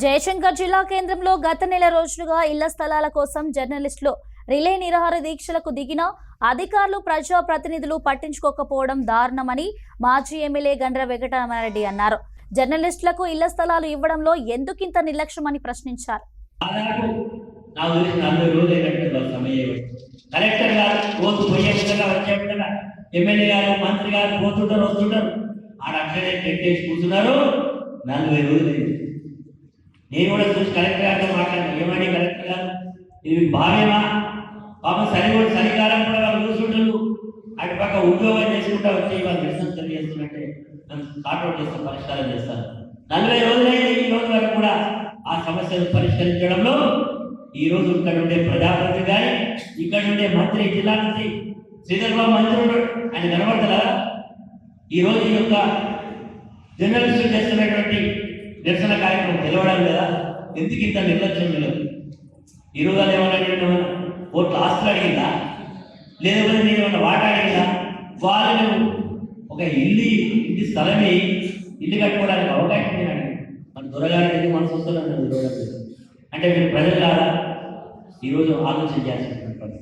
జయశంకర్ జిల్లా కేంద్రంలో గత నెల రోజులుగా ఇళ్ల స్థలాల కోసం జర్నలిస్టులు రిలే నిరాహార దీక్షలకు దిగిన అధికారులు ప్రజా ప్రతినిధులు పట్టించుకోకపోవడం దారుణమని మాజీ ఎమ్మెల్యే గండ్ర వెంకటరామారెడ్డి అన్నారు. జర్నలిస్టులకు ఇళ్ల స్థలాలు ఇవ్వడంలో ఎందుకింత నిర్లక్ష్యమని ప్రశ్నించారు. నేను కూడా చూసి కలెక్టర్ గారితో మాట్లాడాను. ఏమని కలెక్టర్ గారు, ఇది భావ్యమా? పాపం చలికాలం కూడా వాళ్ళు కూర్చుంటారు, అటు పక్క ఉద్యోగం చేసుకుంటా వచ్చి వాళ్ళు నిరసన తెలియజేస్తున్నట్టే కాట్అవుట్ చేస్తాం, పరిష్కారం చేస్తారు. 40 రోజులైతే ఈ రోజు వరకు కూడా ఆ సమస్యను పరిష్కరించడంలో ఈ రోజు ఇక్కడ ఉండే ప్రజాప్రతినిధి కానీ ఇక్కడ ఉండే మంత్రి, జిల్లా నుంచి శ్రీధర్ బాబు మంత్రులు ఆయన కనబడతారా? ఈ రోజు ఈ యొక్క జర్నలిస్టులు చేస్తున్నటువంటి నిరసన కార్యక్రమం తెలవడం లేదా? ఎందుకు ఇంత నిర్లక్ష్యం లేదు? ఈ రోజు ఏమన్నా ఓట్లు ఆస్తులు అడిగిందా, లేకపోతే నేను ఏమన్నా వాటా అడిగిందా? వాళ్ళు ఒక ఇంటి స్థలమే ఇల్లు కట్టుకోవడానికి అవకాశం లేదండి. మన దొరగారికి మనసు వస్తుందండి. అంటే మీరు ప్రజలు కాదా? ఈరోజు ఆలోచన చేయాల్సినటువంటి